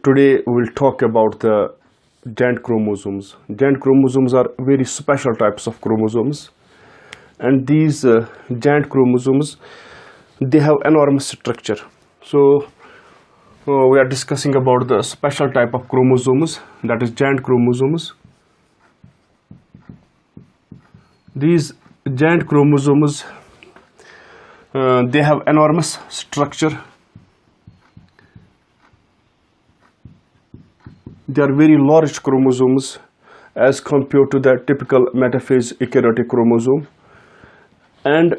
Today we will talk about the giant chromosomes. Giant chromosomes are very special types of chromosomes, and these giant chromosomes, they have enormous structure. So we are discussing about the special type of chromosomes, that is giant chromosomes. These giant chromosomes, they have enormous structure. They are very large chromosomes as compared to the typical metaphase eukaryotic chromosome. And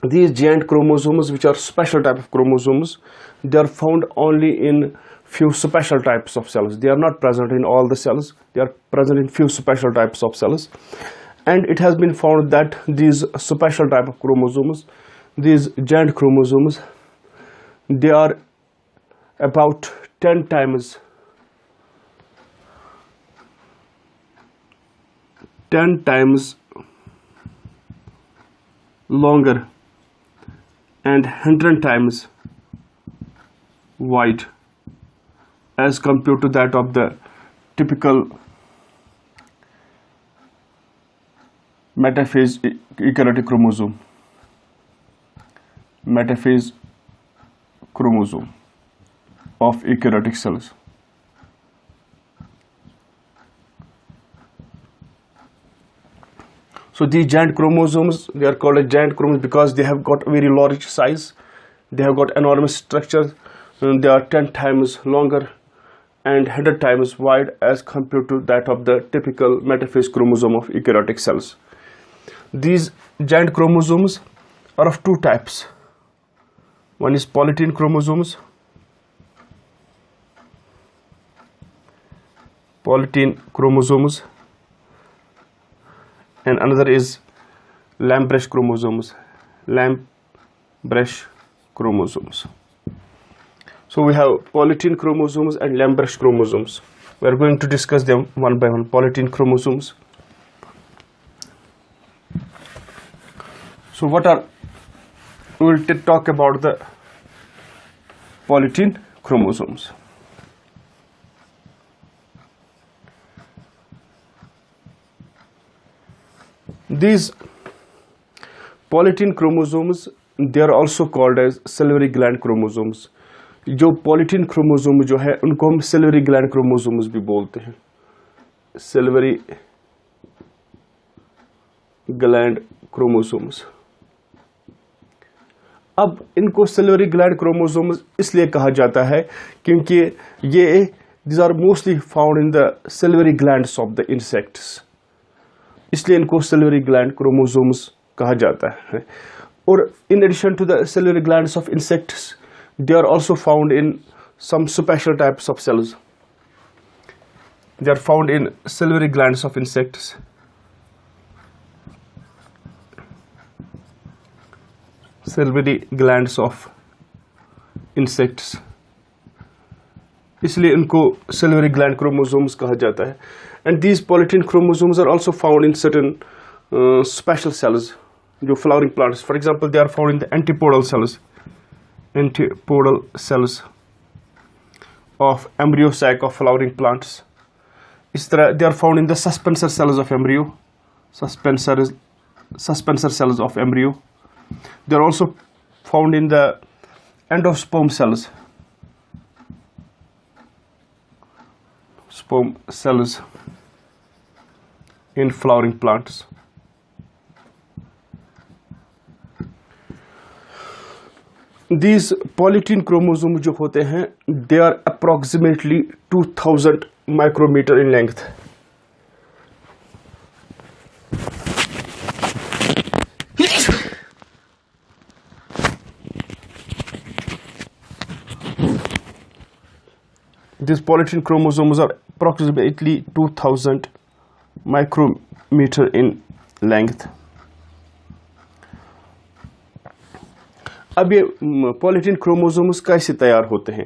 these giant chromosomes, which are special type of chromosomes, they are found only in few special types of cells. They are not present in all the cells. They are present in few special types of cells. And it has been found that these special type of chromosomes, these giant chromosomes, they are about 10 times longer and 100 times wide as compared to that of the typical metaphase eukaryotic chromosome. Metaphase chromosome of eukaryotic cells. So these giant chromosomes, they are called as giant chromosomes because they have got very large size, they have got enormous structure, and they are 10 times longer and 100 times wide as compared to that of the typical metaphase chromosome of eukaryotic cells. These giant chromosomes are of two types. One is polytene chromosomes. And another is Lamb-Bresch chromosomes. So we have polytene chromosomes and Lamb-Bresch chromosomes. We are going to discuss them one by one. Polytene chromosomes. So we will talk about the polytene chromosomes. These polytene chromosomes, they are also called as salivary gland chromosomes. जो polytene chromosome जो है उनको हम salivary gland chromosomes भी बोलते हैं. Salivary gland chromosomes. अब इनको salivary gland chromosomes इसलिए कहा जाता है क्योंकि ये these are mostly found in the salivary glands of the insects. इसलिए इनको salivary gland chromosomes कहा जाता है. और in addition to the salivary glands of insects, they are also found in some special types of cells. They are found in salivary glands of insects. Salivary glands of insects. इसलिए इनको salivary gland chromosomes कहा जाता है. And these polytene chromosomes are also found in certain special cells, जो flowering plants. For example, they are found in the antipodal cells of embryo sac of flowering plants. इस तरह they are found in the suspensor cells of embryo. Suspensor cells of embryo. They are also found in the endosperm cells. Sperm cells in flowering plants. These polytene chromosomes जो होते हैं, they are approximately 2000 micrometer in length. These polytene chromosomes are approximately 2000 micrometer in length. अब ये polytene chromosomes कैसे तैयार होते हैं?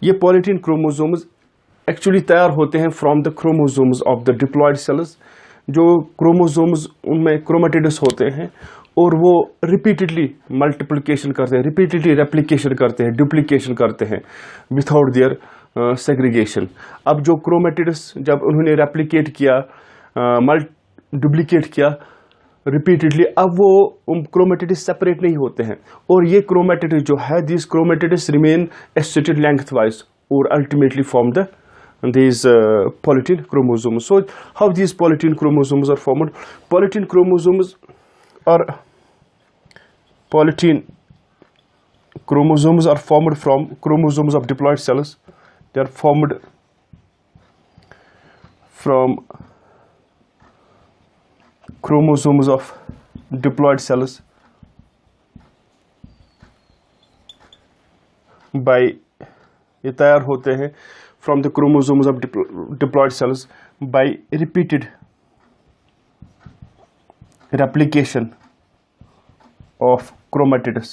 ये polytene chromosomes actually तैयार होते हैं from the chromosomes of the diploid cells. जो chromosomes उनमें chromatids होते हैं, और वो रिपीटेडली मल्टीप्लिकेशन करते हैं, रिपीटेडली रेप्लिकेशन करते हैं, डुप्लीकेशन करते हैं विथआउट देयर सेग्रीगेशन। अब जो क्रोमेटिड्स जब उन्होंने रेप्लिकेट किया, डुप्लीकेट किया रिपीटेडली, अब वो क्रोमेटिड्स सेपरेट नहीं होते हैं, और ये क्रोमेटिड्स जो है, this chromatids remain associated length wise और ultimately form the these polytene chromosomes. So how these polytene chromosomes are formed? Polytene chromosomes are formed from chromosomes of diploid cells. They are formed from chromosomes of diploid cells by ये तैयार होते हैं from the chromosomes of diploid cells by repeated replication of chromatids.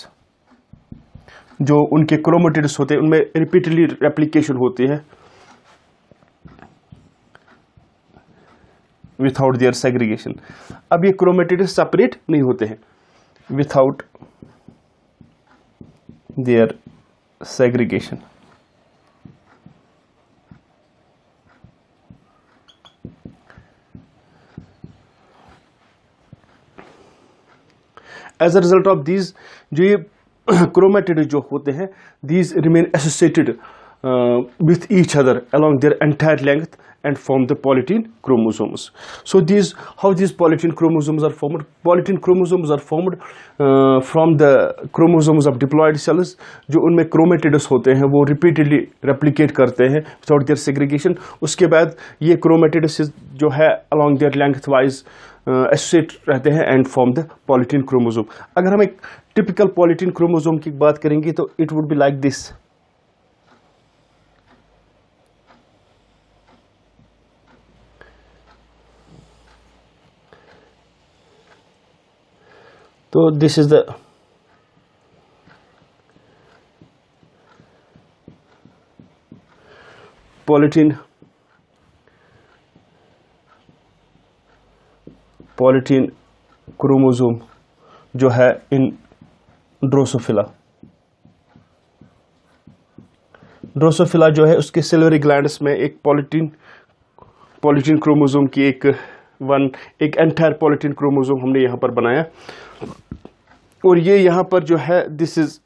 जो उनके chromatids होते हैं उनमें repeatedly replication होती है विथआउट देयर सेग्रीगेशन। अब ये क्रोमेटिड्स सेपरेट नहीं होते हैं without their segregation. As a result of these, जो ये क्रोमेटिड जो होते हैं, these remain associated with each other along their entire length and form the polytene chromosomes. So these, how these polytene chromosomes are formed? Polytene chromosomes are formed from the chromosomes of diploid cells. जो उनमें chromatids होते हैं वो repeatedly replicate करते हैं without their segregation. उसके बाद ये क्रोमेटिड्स जो है along their length wise associate रहते हैं and form the polytene chromosome. अगर हम एक टिपिकल पॉलीटीन क्रोमोसोम की बात करेंगे तो it would be like this. तो this is the polytene chromosome जो है इन ड्रोसोफिला। ड्रोसोफिला जो है उसके सिल्वरी ग्लैंड्स में एक पॉलीटीन क्रोमोसोम की एक एंटायर पॉलीटीन क्रोमोसोम हमने यहाँ पर बनाया, और ये यहाँ पर जो है दिस इज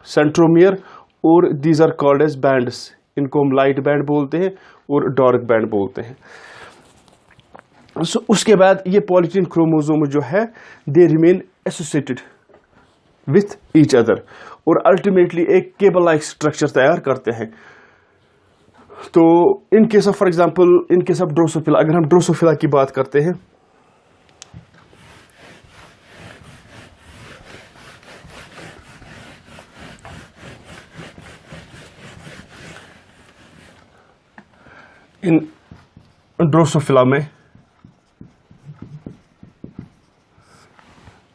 सेंट्रोमियर और these are called as bands. इनको हम लाइट बैंड बोलते हैं और डार्क बैंड बोलते हैं। उसके बाद ये पॉलीटीन क्रोमोसोम जो है they remain associated with each other और अल्टीमेटली एक केबल लाइक स्ट्रक्चर तैयार करते हैं। तो in case of, for example, in case of drosophila, अगर हम ड्रोसोफिला की बात करते हैं, इन ड्रोसोफिला में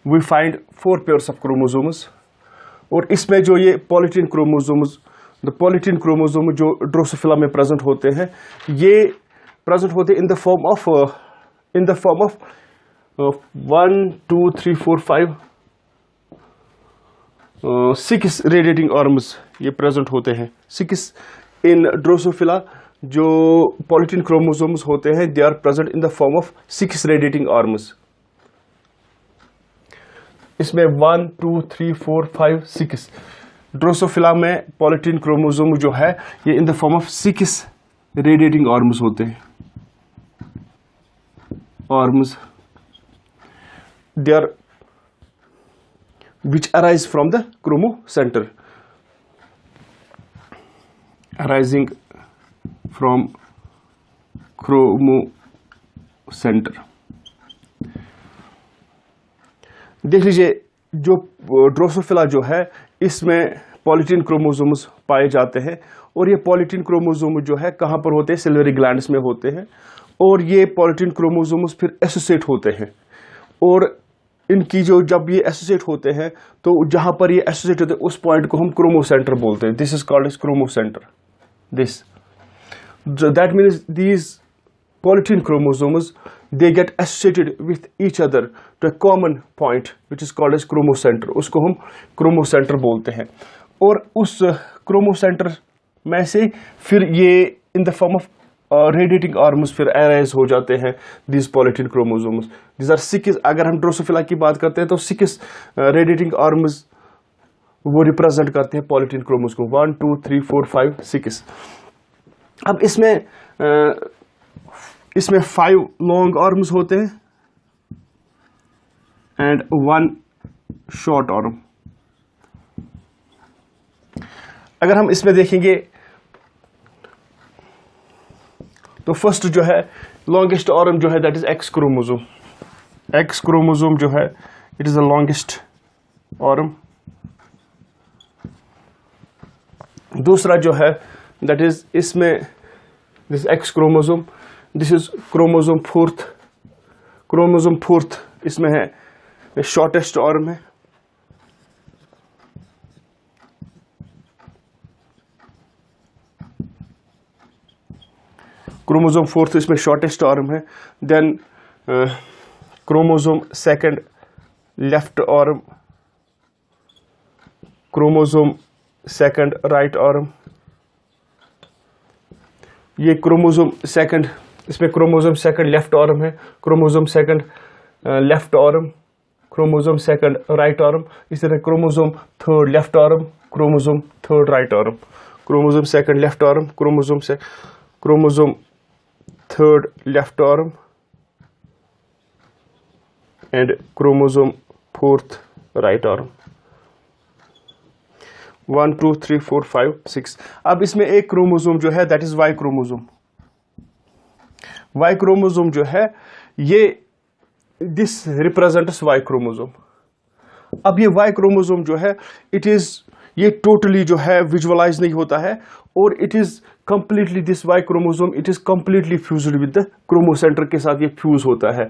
we find 4 pairs of chromosomes, और इसमें जो ये polytene chromosomes, the polytene chromosome जो ड्रोसोफिला में प्रेजेंट होते हैं, ये प्रेजेंट होते हैं in the form of 1 2 3 4 5 6 radiating arms ये प्रेजेंट होते हैं। 6 इन ड्रोसोफिला जो पॉलीटीन क्रोमोसोम्स होते हैं, they are present in the form of 6 radiating arms. इसमें 1 2 3 4 5 6 ड्रोसोफिला में पॉलीटीन क्रोमोसोम जो है ये in the form of 6 radiating arms होते हैं। Arms they are which arise from the chromocentre, arising from chromocentre. देख लीजिए, जो ड्रोसोफिला जो है इसमें पॉलीटीन क्रोमोसोम्स पाए जाते हैं, और ये पॉलीटीन क्रोमोसोम जो है कहाँ पर होते हैं? सिल्वरी ग्लैंड्स में होते हैं, और ये पॉलीटीन क्रोमोसोम्स फिर एसोसिएट होते हैं, और इनकी जो जब ये एसोसिएट होते हैं तो जहाँ पर ये एसोसिएट होते हैं उस पॉइंट को हम क्रोमोसेंटर बोलते हैं। This is called as chromocentre. This that means these polytene chromosomes, they get associated with each other to a common point which is called as chromocentre, उसको हम क्रोमोसेंटर बोलते हैं। और उस क्रोमोसेंटर में से फिर ये in the form of radiating arms फिर अराइज हो जाते हैं these polytene chromosomes. These are 6, अगर हम ड्रोसोफिला की बात करते हैं तो 6 रेडिएटिंग आर्म्स वो रिप्रेजेंट करते हैं पॉलीटीन क्रोमोस को, 1 2 3 4 5 6। अब इसमें 5 लॉन्ग आर्म्स होते हैं एंड 1 शॉर्ट आर्म। अगर हम इसमें देखेंगे तो फर्स्ट जो है लॉन्गेस्ट आर्म जो है that is X chromosome. X chromosome जो है it is the longest arm. दूसरा जो है दैट इज इसमें this X chromosome, this is chromosome fourth. Chromosome fourth इसमें है शॉर्टेस्ट आर्म है। क्रोमोसोम फोर्थ इसमें शॉर्टेस्ट आर्म है। Then chromosome second left arm, chromosome second right arm. ये क्रोमोसोम सेकंड, इसमें क्रोमोसोम सेकंड लेफ्ट आर्म है, chromosome second left arm, chromosome second right arm. इस तरह chromosome third left arm, chromosome third right arm, chromosome second left arm, chromosome third left arm and chromosome fourth right arm. 1 2 3 4 5 6। अब इसमें एक chromosome जो है that is Y chromosome. Y chromosome जो है ये दिस रिप्रेजेंट्स वाई क्रोमोसोम। अब ये वाई क्रोमोसोम जो है ये टोटली जो है विजुअलाइज नहीं होता है और it is completely this Y chromosome it is completely fused with the chromocentre के साथ ये फ्यूज होता है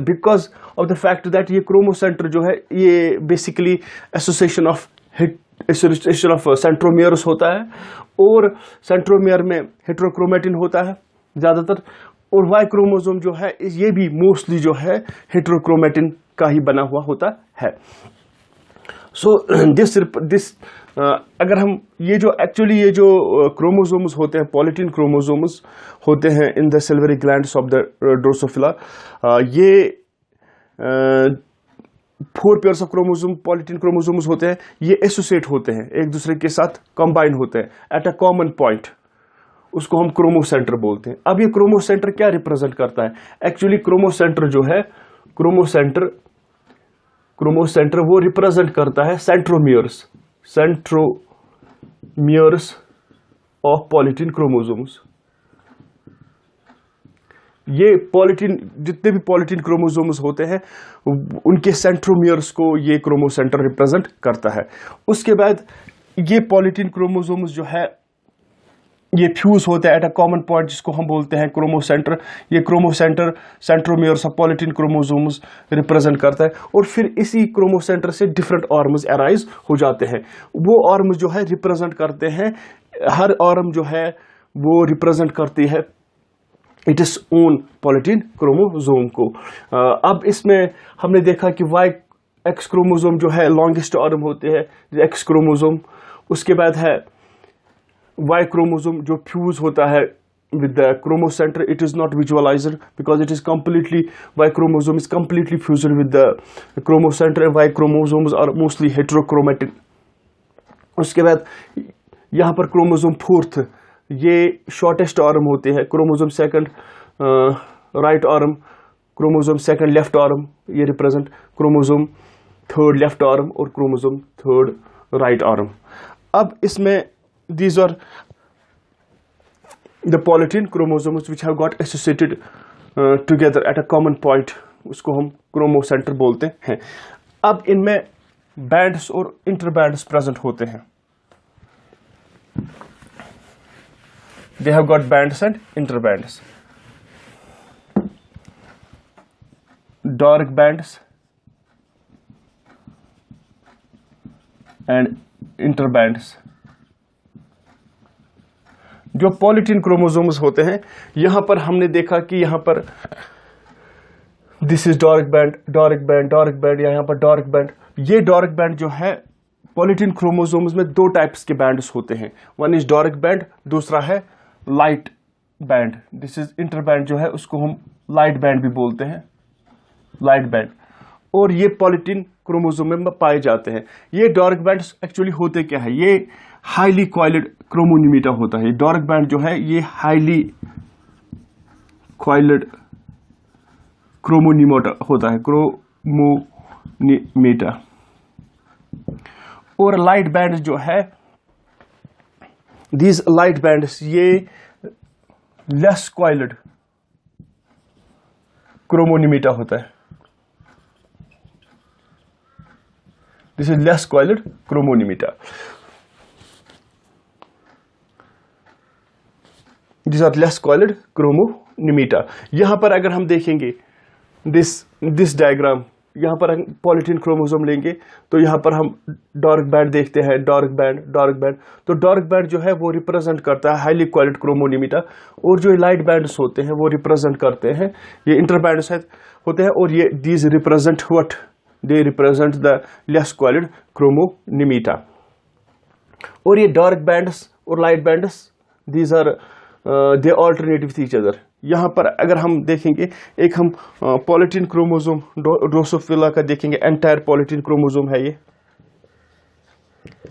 because of the fact that ये क्रोमोसेंटर जो है ये बेसिकली एसोसिएशन ऑफ सेंट्रोमियर्स होता है और सेंट्रोमियर में हेटेरोक्रोमेटिन होता है ज्यादातर, और वाई क्रोमोसोम जो है ये भी मोस्टली जो है हेटेरोक्रोमेटिन का ही बना हुआ होता है। सो दिस अगर हम ये जो क्रोमोसोम्स होते हैं पॉलीटीन क्रोमोसोम्स होते हैं in the silvery glands of the Drosophila, ये 4 pairs of chromosome polytene chromosomes होते हैं, ये एसोसिएट होते हैं एक दूसरे के साथ, कंबाइन होते हैं एट अ कॉमन पॉइंट, उसको हम क्रोमोसेंटर बोलते हैं। अब ये क्रोमोसेंटर क्या रिप्रेजेंट करता है? एक्चुअली क्रोमोसेंटर जो है क्रोमोसेंटर वो रिप्रेजेंट करता है सेंट्रोमियर्स ऑफ पॉलीटीन क्रोमोसोम्स। ये जितने भी पॉलीटीन क्रोमोसोम्स होते हैं उनके सेंट्रोमियर्स को ये क्रोमोसेंटर रिप्रेजेंट करता है। उसके बाद ये पॉलीटीन क्रोमोसोम्स जो है ये फ्यूज होता है एट अ कॉमन पॉइंट जिसको हम बोलते हैं क्रोमोसेंटर। ये chromocentre centromeres of polytene chromosomes represent करता है और फिर इसी क्रोमोसेंटर से डिफरेंट आर्म्स अराइज हो जाते हैं। वो आर्म्स जो है रिप्रेजेंट करते हैं, हर आर्म जो है वो रिप्रेजेंट करती है it is own polytene chromosome को। अब इसमें हमने देखा कि वाई एक्स क्रोमोसोम जो है लॉन्गेस्ट आर्म होते हैं एक्स क्रोमोसोम। उसके बाद है वाई क्रोमोसोम जो फ्यूज होता है with the chromocenter, it is not visualized because it is completely, Y chromosome is completely fused with the chromocenter. Y chromosomes are mostly heterochromatin. उसके बाद यहाँ पर क्रोमोसोम फोर्थ ये शॉर्टेस्ट आर्म होते हैं, chromosome second right arm, chromosome second left arm, ये represent chromosome third left arm और chromosome third right arm. अब इसमें these are the polytene chromosomes which have got associated together at a common point, उसको हम chromocentre बोलते हैं। अब इनमें बैंड्स और इंटरबैंड्स प्रेजेंट होते हैं। they have got bands and interbands, dark bands and interbands। जो पॉलीटीन क्रोमोसोम्स होते हैं यहां पर हमने देखा कि यहां पर this is dark band, dark band, dark band, या यहाँ पर डॉर्क बैंड। ये डॉर्क बैंड जो है पॉलीटीन क्रोमोसोम्स में दो टाइप्स के बैंड्स होते हैं, वन इज डॉर्क बैंड, दूसरा है light band. This is inter band जो है उसको हम लाइट बैंड भी बोलते हैं, लाइट बैंड। और ये पॉलीटीन क्रोमोसोम में पाए जाते हैं। ये डॉर्क बैंड एक्चुअली होते क्या है, ये हाईली कॉइल्ड क्रोमोनिमीटा होता है। डॉर्क बैंड जो है ये हाईली कॉइल्ड क्रोमोनिमीटा होता है, क्रोमोनिमीटा। और लाइट बैंड जो है, दीज लाइट बैंड्स, ये लेस कॉइल्ड क्रोमोनिमीटा होता है। This is less coiled chromonemata. This are less coiled chromonemata. यहां पर अगर हम देखेंगे दिस डायग्राम, यहां पर हम पॉलीटीन क्रोमोसोम लेंगे तो यहां पर हम डॉर्क बैंड देखते हैं, डॉर्क बैंड, डॉर्क बैंड। तो डॉर्क बैंड जो है वो रिप्रेजेंट करता है हाईली कॉइल्ड क्रोमोनिमीटा, और जो लाइट बैंड्स होते हैं वो रिप्रेजेंट करते हैं, ये इंटर बैंड्स होते हैं, और ये these represent what, they represent the less coiled chromonemata. और ये डॉर्क बैंड्स और light bands, these are they alternate with each other. यहाँ पर अगर हम देखेंगे, एक हम पॉलीटीन क्रोमोसोम ड्रोसोफिला का देखेंगे, एंटायर पॉलीटीन क्रोमोसोम है ये,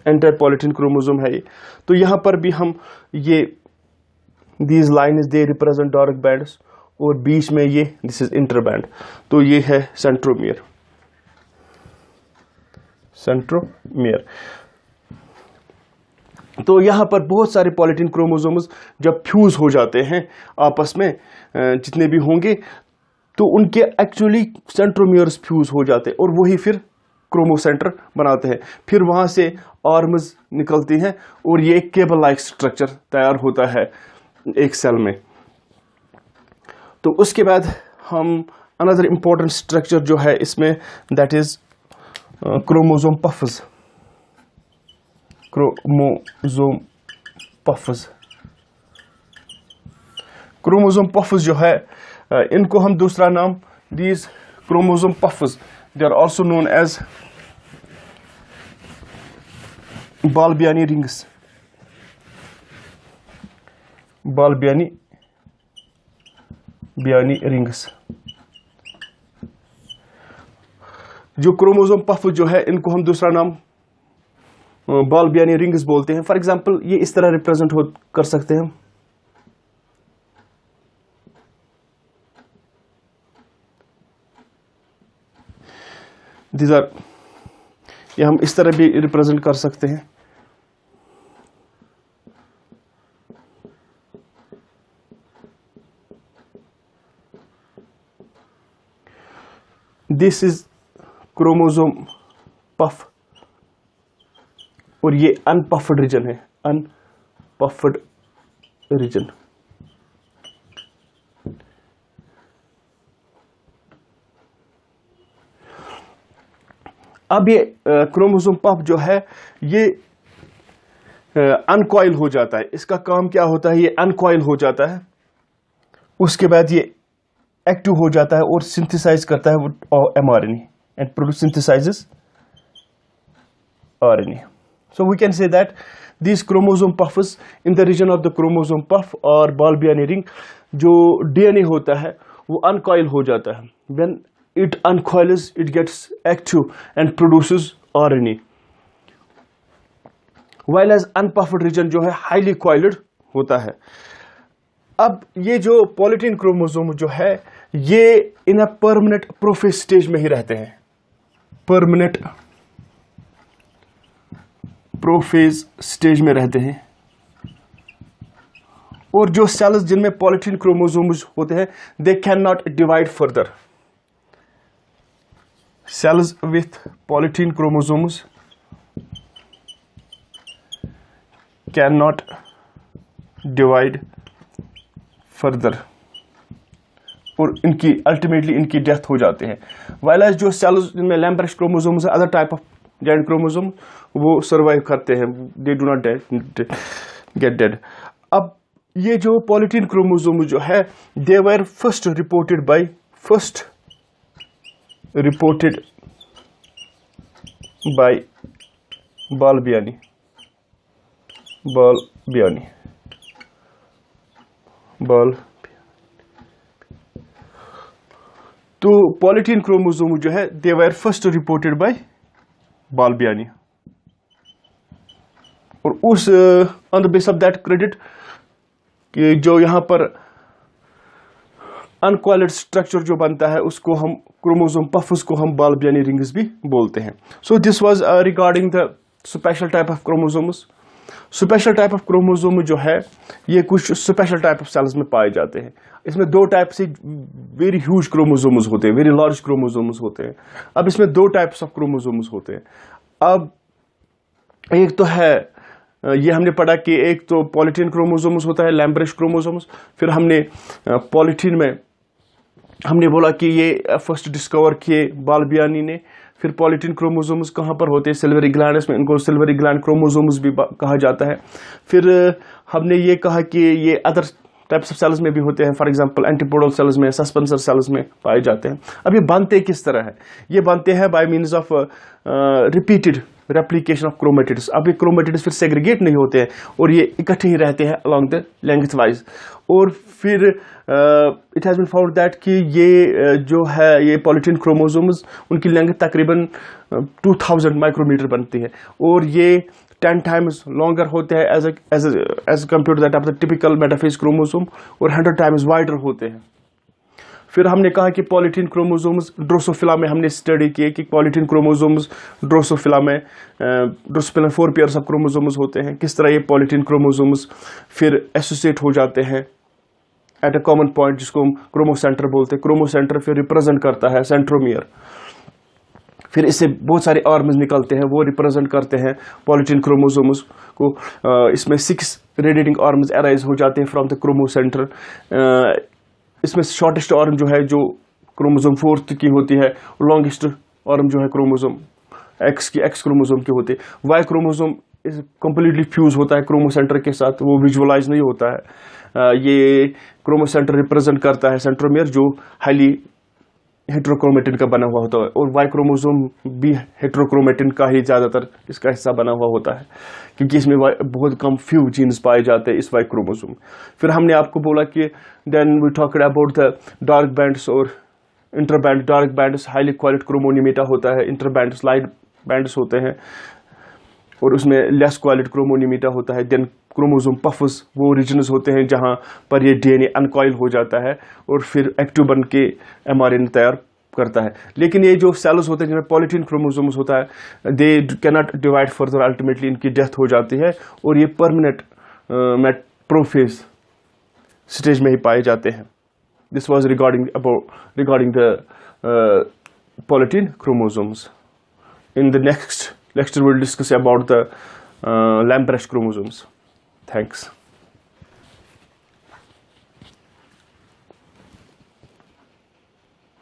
एंटायर पॉलीटीन क्रोमोसोम है ये। तो यहाँ पर भी हम ये these lines they represent dark bands, और बीच में ये दिस इज इंटर बैंड। तो ये है सेंट्रोमियर, सेंट्रोमियर। तो यहां पर बहुत सारे पॉलीटीन क्रोमोसोम्स जब फ्यूज हो जाते हैं आपस में, जितने भी होंगे, तो उनके एक्चुअली सेंट्रोमियर्स फ्यूज हो जाते हैं, और वही फिर क्रोमोसेंटर बनाते हैं। फिर वहां से आर्म्स निकलती हैं, और ये एक केबल लाइक स्ट्रक्चर तैयार होता है एक सेल में। तो उसके बाद हम अनदर इंपॉर्टेंट स्ट्रक्चर जो है इसमें, that is chromosome puffs, chromosome puffs. Chromosome puffs जो है, इनको हम दूसरा नाम, these chromosome puffs, they are also known as Balbiani rings, Balbiani rings. जो क्रोमोसोम पफ जो है, इनको हम दूसरा नाम बाल्बियानी रिंग्स बोलते हैं। फॉर एग्जाम्पल ये इस तरह रिप्रेजेंट कर सकते हैं, दीज आर, ये हम इस तरह भी रिप्रेजेंट कर सकते हैं। दिस इज क्रोमोसोम पफ, और ये अनपफ्ड रीजन है, अनपफ्ड रीजन। अब ये क्रोमोसोम पफ जो है ये अनकॉइल हो जाता है। इसका काम क्या होता है, ये अनकॉइल हो जाता है, उसके बाद ये एक्टिव हो जाता है और सिंथेसाइज करता है mRNA and produce synthesizes RNA. So we can say that these chromosome puffs in the region of the chromosome puff or Balbiani ring, जो DNA होता है वो uncoil हो जाता है। When it uncoils, it gets active and produces RNA. While as unpuffed region जो है highly coiled होता है। अब ये जो पॉलीटीन क्रोमोसोम जो है ये इन अ परमानेंट प्रोफेज स्टेज में ही रहते हैं, परमानेंट प्रोफेज स्टेज में रहते हैं। और जो सेल्स जिनमें पॉलीटीन क्रोमोसोम्स होते हैं, they can not divide further. Sales with polytene chromosomes can not divide further, और इनकी अल्टीमेटली इनकी डेथ हो जाते हैं। वाइल जो सेल्स जिनमें लैम्बर्ट क्रोमोसोम्स है, other type of giant chromosome, वो सर्वाइव करते हैं, they do not get dead. अब ये जो पॉलीटीन क्रोमोसोम जो है, they were first reported by first reported by Balbiani. तो पॉलीटीन क्रोमोसोम जो है they were first reported by Balbiani, और उस on the base of that credit कि जो यहाँ पर अनक्वालिड स्ट्रक्चर जो बनता है उसको हम क्रोमोसोम पफ्स को हम बाल्बियानी रिंग्स भी बोलते हैं. So this was regarding the special type of chromosomes. Special type of chromosome जो है ये कुछ स्पेशल टाइप ऑफ सेल्स में पाए जाते हैं. इसमें दो टाइप से वेरी ह्यूज क्रोमोसोम्स होते हैं, वेरी लार्ज क्रोमोसोम्स होते हैं. अब इसमें दो टाइप्स ऑफ क्रोमोसोम्स होते हैं. अब एक तो है ये हमने पढ़ा कि एक तो पॉलीटीन क्रोमोसोम्स होता है, लैम्ब्रेश क्रोमोसोम्स. फिर हमने पॉलीटीन में हमने बोला कि ये फर्स्ट डिस्कवर किए बाल्बियानी ने. फिर पॉलीटीन क्रोमोसोम्स कहाँ पर होते हैं? सिल्वरी ग्लैंड्स में. इनको सिल्वरी ग्लैंड क्रोमोसोम्स भी कहा जाता है. फिर हमने ये कहा कि ये अदर टाइप्स ऑफ सेल्स में भी होते हैं. फॉर एग्जांपल एंटीपोडल सेल्स में, सस्पेंसर सेल्स में पाए जाते हैं. अब ये बनते किस तरह है? ये बनते हैं bye means of repeated replication of chromatids. अब ये क्रोमेटिड्स फिर सेग्रीगेट नहीं होते हैं और ये इकट्ठे ही रहते हैं अलोंग द लेंथ वाइज. और फिर it has been found that कि ये जो है ये पॉलीटीन क्रोमोसोम्स उनकी लेंथ तकरीबन 2000 माइक्रोमीटर बनती है और ये 10 टाइम्स लॉन्गर होते हैं as compare to that of the typical metaphase chromosome, और 100 टाइम्स वाइडर होते हैं. फिर हमने कहा कि पॉलीटीन क्रोमोसोम्स ड्रोसोफिला में हमने स्टडी किए कि पॉलीटीन क्रोमोसोम्स ड्रोसोफिला में 4 पेयर्स ऑफ क्रोमोसोम्स होते हैं. किस तरह ये पॉलीटीन क्रोमोसोम्स फिर एसोसिएट हो जाते हैं एट अ कॉमन पॉइंट जिसको हम क्रोमोसेंटर बोलते हैं. क्रोमोसेंटर फिर रिप्रेजेंट करता है सेंट्रोमियर. फिर इससे बहुत सारे आर्म्स निकलते हैं, वो रिप्रेजेंट करते हैं पॉलीटीन क्रोमोसोम्स को. इसमें 6 रेडिएटिंग आर्म्स अराइज हो जाते हैं फ्रॉम द क्रोमोसेंटर. इसमें शॉर्टेस्ट आर्म जो है जो क्रोमोसोम 4 की होती है, लॉन्गेस्ट आर्म जो है क्रोमोसोम एक्स क्रोमोसोम की होती है. वाई क्रोमोसोम कंप्लीटली फ्यूज होता है क्रोमोसेंटर के साथ, वो विजुअलाइज नहीं होता है. ये क्रोमोसेंटर रिप्रेजेंट करता है सेंट्रोमियर जो हाईली हेट्रोक्रोमेटिन का बना हुआ होता है, और वाई क्रोमोसोम भी हेट्रोक्रोमेटिन का ही ज़्यादातर इसका हिस्सा बना हुआ होता है क्योंकि इसमें बहुत कम फ्यू जीन्स पाए जाते हैं इस वाई क्रोमोसोम. फिर हमने आपको बोला कि then we talked about the dark bands और interband. Dark bands highly quality chromonemata होता है, इंटरबैंड्स लाइट बैंड्स होते हैं और उसमें लेस क्वालिटी क्रोमोनिमेटा होता है. देन क्रोमोसोम पफ्स वो रीजन्स होते हैं जहां पर ये डीएनए अनकॉइल हो जाता है और फिर एक्टिव बन के एमआरएनए तैयार करता है. लेकिन ये जो सेल्स होते हैं जिनमें पॉलीटीन क्रोमोसोम्स होता है they cannot divide further, ultimately इनकी डेथ हो जाती है और ये परमानेंट प्रोफेज स्टेज में ही पाए जाते हैं. This was regarding the polytene chromosomes. In the next lecture, we'll discuss about the Lamprecht chromosomes. Thanks.